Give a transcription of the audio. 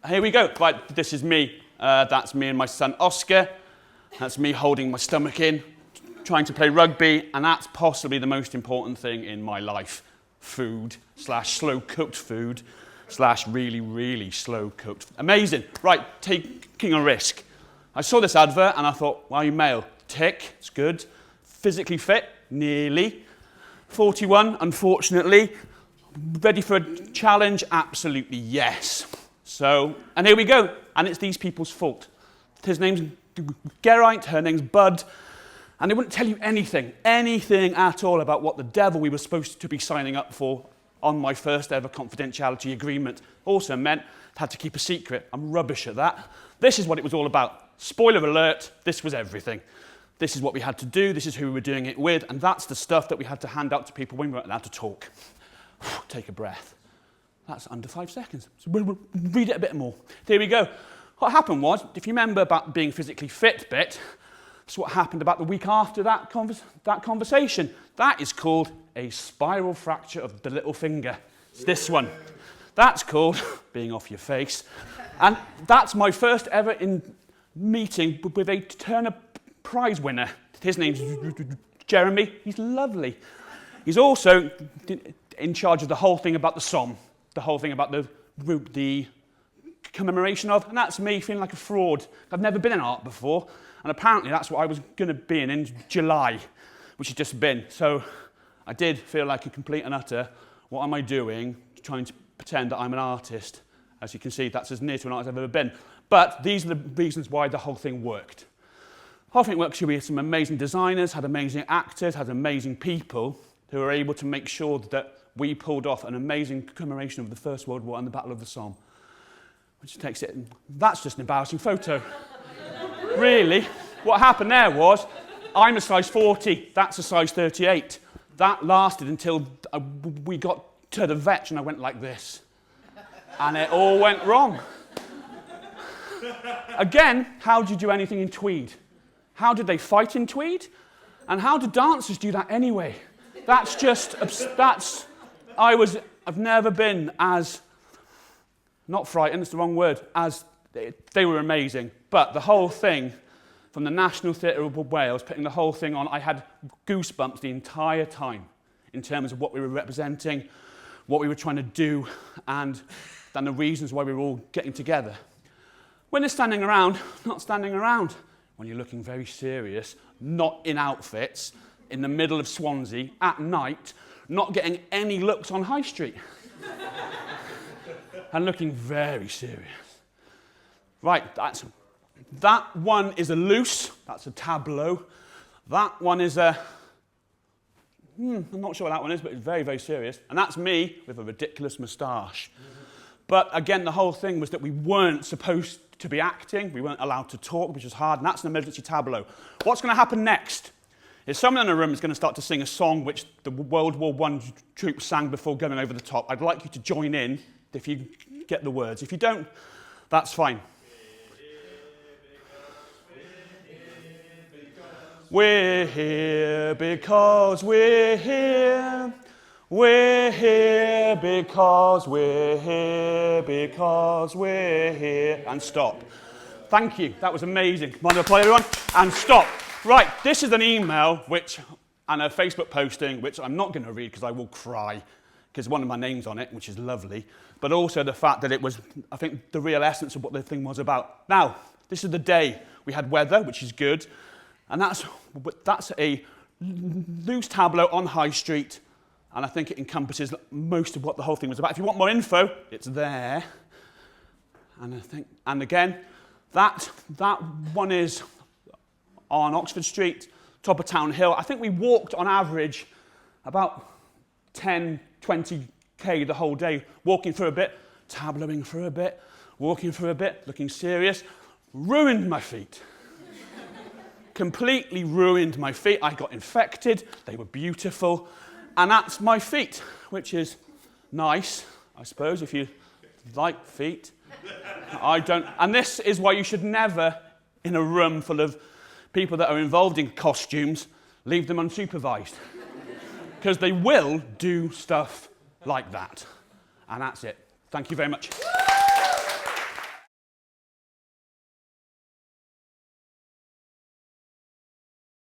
Here we go. Right, this is me. That's me and my son Oscar. That's me holding my stomach in, trying to play rugby, and that's possibly the most important thing in my life. Food / slow-cooked food / really, really slow-cooked. Amazing. Right, taking a risk. I saw this advert and I thought, well, are you male? Tick, it's good. Physically fit? Nearly. 41, unfortunately. Ready for a challenge? Absolutely yes. So, and here we go. And it's these people's fault. His name's Geraint, her name's Bud. And they wouldn't tell you anything at all about what the devil we were supposed to be signing up for on my first ever confidentiality agreement. Also meant I had to keep a secret. I'm rubbish at that. This is what it was all about. Spoiler alert, this was everything. This is what we had to do, this is who we were doing it with, and that's the stuff that we had to hand out to people when we weren't allowed to talk. Take a breath. That's under 5 seconds. So we'll read it a bit more. Here we go. What happened was, if you remember about being physically fit bit, that's what happened about the week after that conversation. That is called a spiral fracture of the little finger. It's this one. That's called being off your face. And that's my first ever meeting with a Turner Prize winner. His name's Jeremy. He's lovely. He's also in charge of the whole thing about the Somme, the whole thing about the commemoration of, and that's me feeling like a fraud. I've never been in art before, and apparently that's what I was going to be in July, which has just been. So I did feel like a complete and utter, what am I doing, trying to pretend that I'm an artist. As you can see, that's as near to an artist as I've ever been. But these are the reasons why the whole thing worked. The whole thing worked because we had some amazing designers, had amazing actors, had amazing people who were able to make sure that we pulled off an amazing commemoration of the First World War and the Battle of the Somme. Which takes it, that's just an embarrassing photo. Really, what happened there was, I'm a size 40, that's a size 38. That lasted until we got to the vet and I went like this. And it all went wrong. Again, how do you do anything in tweed? How did they fight in tweed? And how do dancers do that anyway? That's just, I've never been as, not frightened, it's the wrong word, as they were amazing. But the whole thing, from the National Theatre of Wales, putting the whole thing on, I had goosebumps the entire time in terms of what we were representing, what we were trying to do, and then the reasons why we were all getting together. When they're standing around, not standing around. When you're looking very serious, not in outfits, in the middle of Swansea, at night, not getting any looks on High Street. And looking very serious. Right, that one is a loose, that's a tableau. That one is a, I'm not sure what that one is, but it's very, very serious. And that's me with a ridiculous moustache. But again, the whole thing was that we weren't supposed to be acting, we weren't allowed to talk, which was hard, and that's an emergency tableau. What's going to happen next is someone in the room is going to start to sing a song which the World War I troops sang before going over the top. I'd like you to join in if you get the words. If you don't, that's fine. We're here because we're here. We're here because we're here, because we're here. And stop. Thank you. That was amazing. Mind if I play, everyone? And stop. Right, this is an email and a Facebook posting which I'm not going to read because I will cry because one of my name's on it, which is lovely, but also the fact that it was, I think, the real essence of what the thing was about. Now, this is the day. We had weather, which is good, and that's a loose tableau on High Street, and I think it encompasses most of what the whole thing was about. If you want more info, it's there. And again, that one is on Oxford Street, top of Town Hill. I think we walked on average about 10, 20k the whole day, walking for a bit, tableauing for a bit, walking for a bit, looking serious. Ruined my feet. Completely ruined my feet. I got infected. They were beautiful. And that's my feet, which is nice, I suppose, if you like feet. I don't. And this is why you should never, in a room full of people that are involved in costumes, leave them unsupervised. Because they will do stuff like that. And that's it. Thank you very much.